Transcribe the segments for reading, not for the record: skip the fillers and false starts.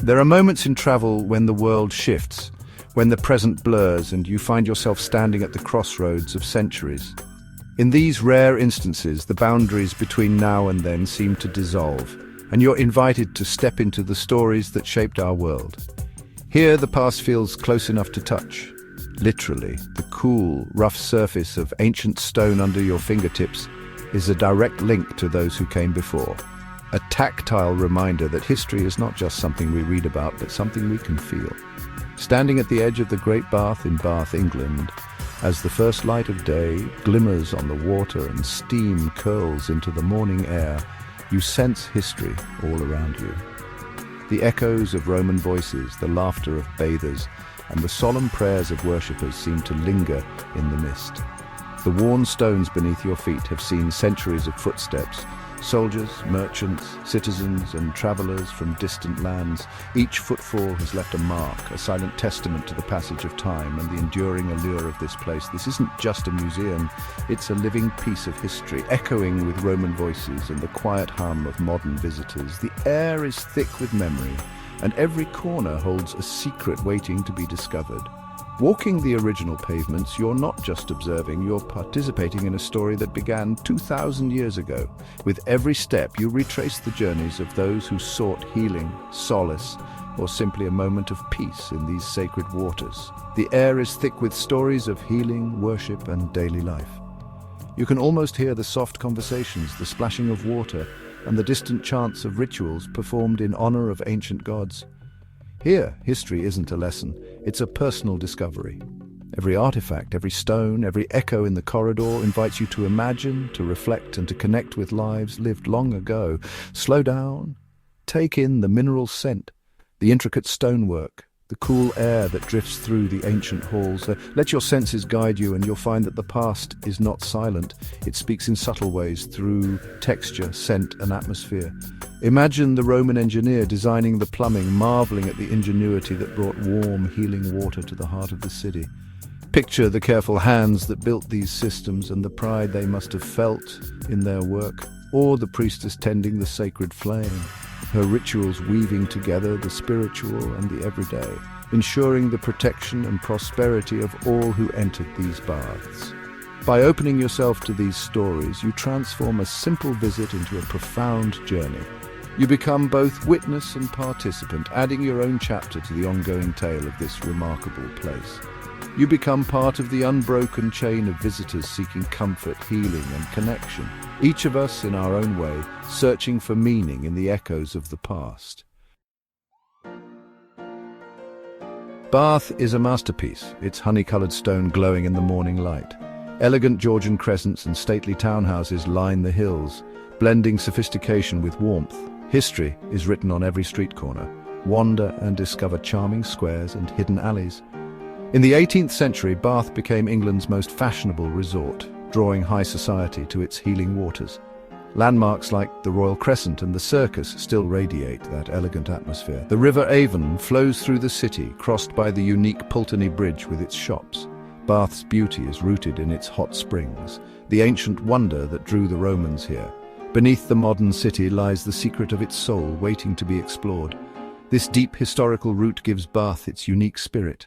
There are moments in travel when the world shifts, when the present blurs and you find yourself standing at the crossroads of centuries. In these rare instances, the boundaries between now and then seem to dissolve, and you're invited to step into the stories that shaped our world. Here, the past feels close enough to touch. Literally, the cool, rough surface of ancient stone under your fingertips is a direct link to those who came before. A tactile reminder that history is not just something we read about, but something we can feel. Standing at the edge of the Great Bath in Bath, England, as the first light of day glimmers on the water and steam curls into the morning air, you sense history all around you. The echoes of Roman voices, the laughter of bathers, and the solemn prayers of worshippers seem to linger in the mist. The worn stones beneath your feet have seen centuries of footsteps. Soldiers, merchants, citizens, and travelers from distant lands. Each footfall has left a mark, a silent testament to the passage of time and the enduring allure of this place. This isn't just a museum, it's a living piece of history, echoing with Roman voices and the quiet hum of modern visitors. The air is thick with memory, and every corner holds a secret waiting to be discovered. Walking the original pavements, you're not just observing, you're participating in a story that began 2,000 years ago. With every step, you retrace the journeys of those who sought healing, solace, or simply a moment of peace in these sacred waters. The air is thick with stories of healing, worship, and daily life. You can almost hear the soft conversations, the splashing of water, and the distant chants of rituals performed in honor of ancient gods. Here, history isn't a lesson, it's a personal discovery. Every artifact, every stone, every echo in the corridor invites you to imagine, to reflect, and to connect with lives lived long ago. Slow down, take in the mineral scent, the intricate stonework, the cool air that drifts through the ancient halls. Let your senses guide you, and you'll find that the past is not silent. It speaks in subtle ways through texture, scent, and atmosphere. Imagine the Roman engineer designing the plumbing, marveling at the ingenuity that brought warm, healing water to the heart of the city. Picture the careful hands that built these systems and the pride they must have felt in their work, or the priestess tending the sacred flame, her rituals weaving together the spiritual and the everyday, ensuring the protection and prosperity of all who entered these baths. By opening yourself to these stories, you transform a simple visit into a profound journey. You become both witness and participant, adding your own chapter to the ongoing tale of this remarkable place. You become part of the unbroken chain of visitors seeking comfort, healing, and connection, each of us in our own way, searching for meaning in the echoes of the past. Bath is a masterpiece, its honey-coloured stone glowing in the morning light. Elegant Georgian crescents and stately townhouses line the hills, blending sophistication with warmth. History is written on every street corner. Wander and discover charming squares and hidden alleys. In the 18th century, Bath became England's most fashionable resort, drawing high society to its healing waters. Landmarks like the Royal Crescent and the Circus still radiate that elegant atmosphere. The River Avon flows through the city, crossed by the unique Pulteney Bridge with its shops. Bath's beauty is rooted in its hot springs, the ancient wonder that drew the Romans here. Beneath the modern city lies the secret of its soul, waiting to be explored. This deep historical root gives Bath its unique spirit.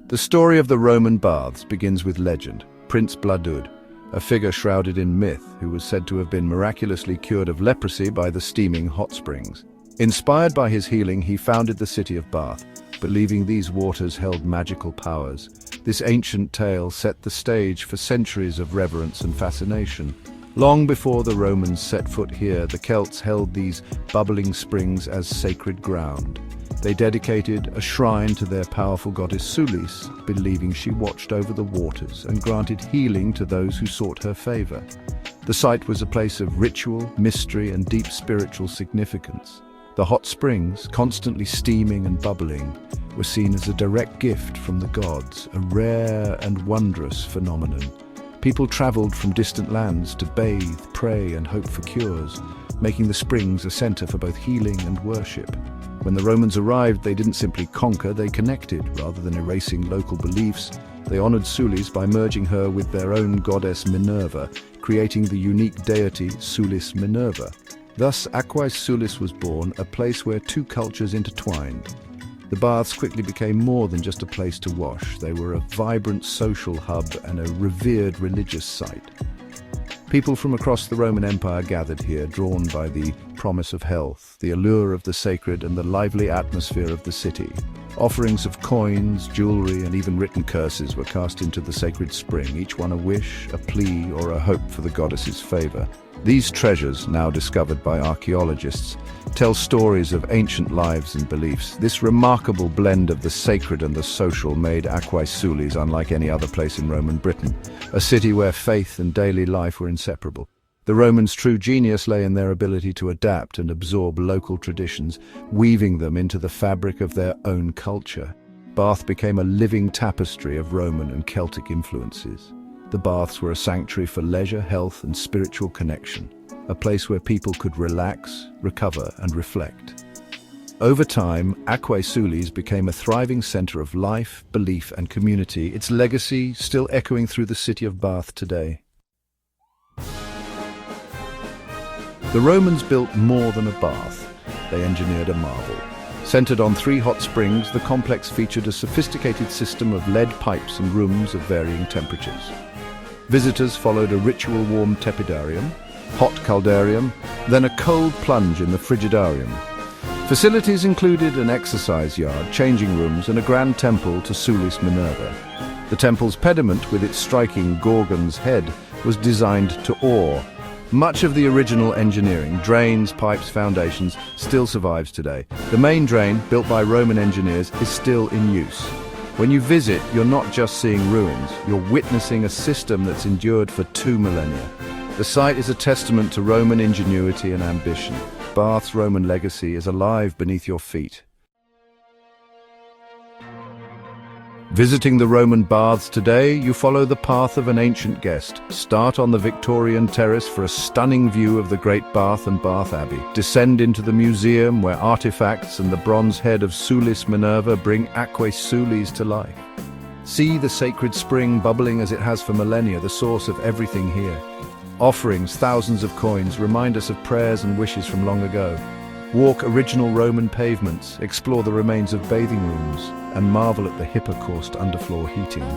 The story of the Roman baths begins with legend. Prince Bladud, a figure shrouded in myth who was said to have been miraculously cured of leprosy by the steaming hot springs. Inspired by his healing, he founded the city of Bath, believing these waters held magical powers. This ancient tale set the stage for centuries of reverence and fascination. Long before the Romans set foot here, the Celts held these bubbling springs as sacred ground. They dedicated a shrine to their powerful goddess Sulis, believing she watched over the waters and granted healing to those who sought her favor. The site was a place of ritual, mystery, and deep spiritual significance. The hot springs, constantly steaming and bubbling, were seen as a direct gift from the gods, a rare and wondrous phenomenon. People traveled from distant lands to bathe, pray, and hope for cures, making the springs a center for both healing and worship. When the Romans arrived, they didn't simply conquer, they connected. Rather than erasing local beliefs, they honored Sulis by merging her with their own goddess Minerva, creating the unique deity Sulis Minerva. Thus, Aquae Sulis was born, a place where two cultures intertwined. The baths quickly became more than just a place to wash. They were a vibrant social hub and a revered religious site. People from across the Roman Empire gathered here, drawn by the promise of health, the allure of the sacred, and the lively atmosphere of the city. Offerings of coins, jewelry, and even written curses were cast into the sacred spring, each one a wish, a plea, or a hope for the goddess's favor. These treasures, now discovered by archaeologists, tell stories of ancient lives and beliefs. This remarkable blend of the sacred and the social made Aquae Sulis unlike any other place in Roman Britain, a city where faith and daily life were inseparable. The Romans' true genius lay in their ability to adapt and absorb local traditions, weaving them into the fabric of their own culture. Bath became a living tapestry of Roman and Celtic influences. The baths were a sanctuary for leisure, health, and spiritual connection, a place where people could relax, recover, and reflect. Over time, Aquae Sulis became a thriving center of life, belief, and community, its legacy still echoing through the city of Bath today. The Romans built more than a bath. They engineered a marvel. Centered on 3 hot springs, the complex featured a sophisticated system of lead pipes and rooms of varying temperatures. Visitors followed a ritual warm tepidarium, hot caldarium, then a cold plunge in the frigidarium. Facilities included an exercise yard, changing rooms, and a grand temple to Sulis Minerva. The temple's pediment, with its striking Gorgon's head, was designed to awe. Much of the original engineering, drains, pipes, foundations, still survives today. The main drain, built by Roman engineers, is still in use. When you visit, you're not just seeing ruins, you're witnessing a system that's endured for 2 millennia. The site is a testament to Roman ingenuity and ambition. Bath's Roman legacy is alive beneath your feet. Visiting the Roman baths today, you follow the path of an ancient guest. Start on the Victorian terrace for a stunning view of the Great Bath and Bath Abbey. Descend into the museum where artifacts and the bronze head of Sulis Minerva bring Aquae Sulis to life. See the sacred spring bubbling as it has for millennia, the source of everything here. Offerings, thousands of coins, remind us of prayers and wishes from long ago. Walk original Roman pavements, explore the remains of bathing rooms, and marvel at the hypocaust underfloor heating.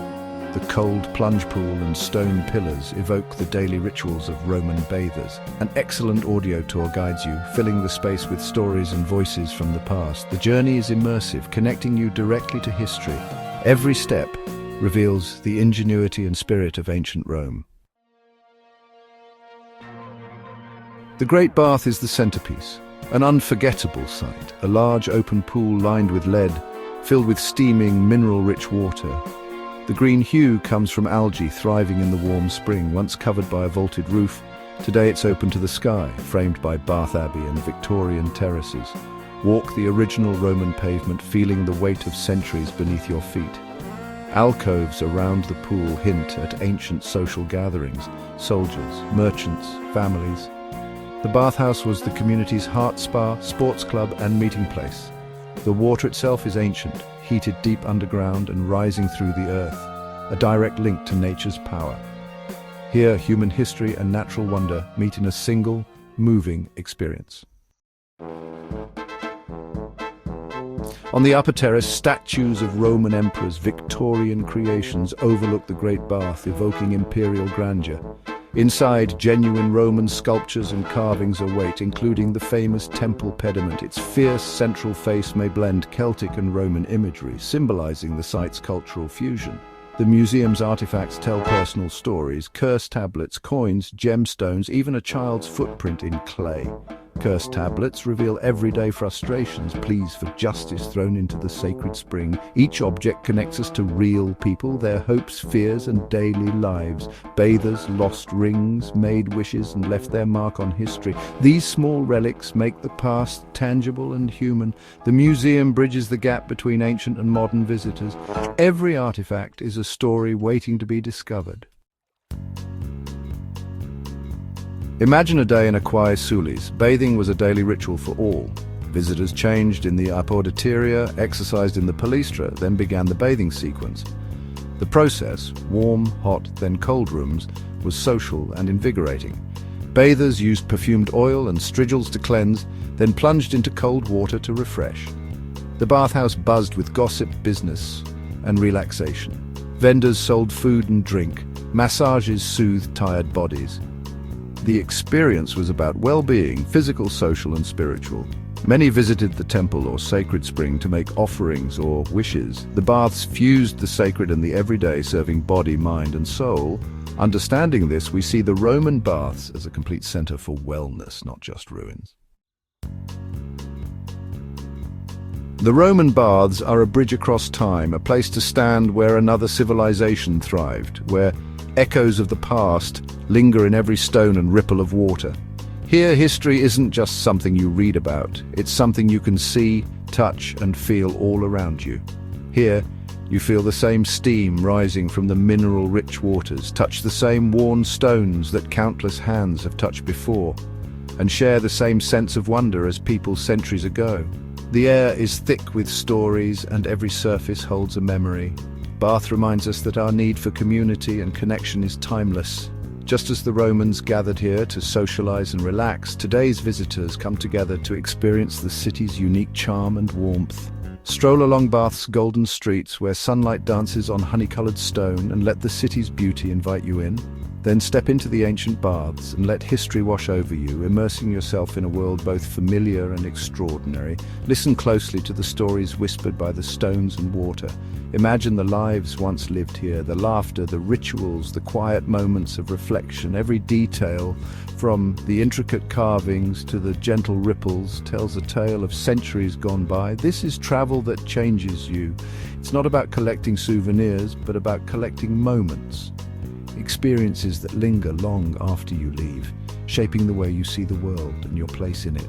The cold plunge pool and stone pillars evoke the daily rituals of Roman bathers. An excellent audio tour guides you, filling the space with stories and voices from the past. The journey is immersive, connecting you directly to history. Every step reveals the ingenuity and spirit of ancient Rome. The Great Bath is the centerpiece. An unforgettable sight, a large open pool lined with lead, filled with steaming, mineral-rich water. The green hue comes from algae thriving in the warm spring, once covered by a vaulted roof. Today it's open to the sky, framed by Bath Abbey and Victorian terraces. Walk the original Roman pavement, feeling the weight of centuries beneath your feet. Alcoves around the pool hint at ancient social gatherings, soldiers, merchants, families. The bathhouse was the community's heart spa, sports club, and meeting place. The water itself is ancient, heated deep underground and rising through the earth, a direct link to nature's power. Here, human history and natural wonder meet in a single, moving experience. On the upper terrace, statues of Roman emperors, Victorian creations, overlook the Great Bath, evoking imperial grandeur. Inside, genuine Roman sculptures and carvings await, including the famous temple pediment. Its fierce central face may blend Celtic and Roman imagery, symbolizing the site's cultural fusion. The museum's artifacts tell personal stories: cursed tablets, coins, gemstones, even a child's footprint in clay. Cursed tablets reveal everyday frustrations, pleas for justice thrown into the sacred spring. Each object connects us to real people, their hopes, fears, and daily lives. Bathers lost rings, made wishes, and left their mark on history. These small relics make the past tangible and human. The museum bridges the gap between ancient and modern visitors. Every artifact is a story waiting to be discovered. Imagine a day in Aquae Sulis. Bathing was a daily ritual for all. Visitors changed in the apoditeria, exercised in the palaestra, then began the bathing sequence. The process, warm, hot, then cold rooms, was social and invigorating. Bathers used perfumed oil and strigils to cleanse, then plunged into cold water to refresh. The bathhouse buzzed with gossip, business, and relaxation. Vendors sold food and drink. Massages soothed tired bodies. The experience was about well-being, physical, social, and spiritual. Many visited the temple or sacred spring to make offerings or wishes. The baths fused the sacred and the everyday, serving body, mind, and soul. Understanding this, we see the Roman baths as a complete center for wellness, not just ruins. The Roman baths are a bridge across time, a place to stand where another civilization thrived, where echoes of the past linger in every stone and ripple of water. Here, history isn't just something you read about, it's something you can see, touch, and feel all around you. Here, you feel the same steam rising from the mineral-rich waters, touch the same worn stones that countless hands have touched before, and share the same sense of wonder as people centuries ago. The air is thick with stories, and every surface holds a memory. Bath reminds us that our need for community and connection is timeless. Just as the Romans gathered here to socialize and relax, today's visitors come together to experience the city's unique charm and warmth. Stroll along Bath's golden streets where sunlight dances on honey-colored stone, and let the city's beauty invite you in. Then step into the ancient baths and let history wash over you, immersing yourself in a world both familiar and extraordinary. Listen closely to the stories whispered by the stones and water. Imagine the lives once lived here, the laughter, the rituals, the quiet moments of reflection. Every detail, from the intricate carvings to the gentle ripples, tells a tale of centuries gone by. This is travel that changes you. It's not about collecting souvenirs, but about collecting moments. Experiences that linger long after you leave, shaping the way you see the world and your place in it.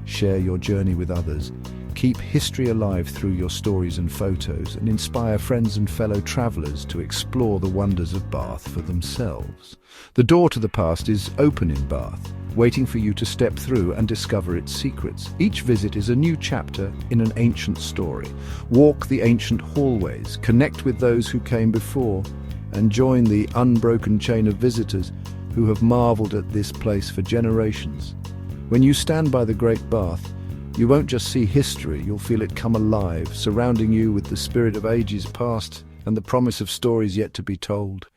Share your journey with others. Keep history alive through your stories and photos, and inspire friends and fellow travelers to explore the wonders of Bath for themselves. The door to the past is open in Bath, waiting for you to step through and discover its secrets. Each visit is a new chapter in an ancient story. Walk the ancient hallways, connect with those who came before, and join the unbroken chain of visitors who have marveled at this place for generations. When you stand by the Great Bath, you won't just see history, you'll feel it come alive, surrounding you with the spirit of ages past and the promise of stories yet to be told.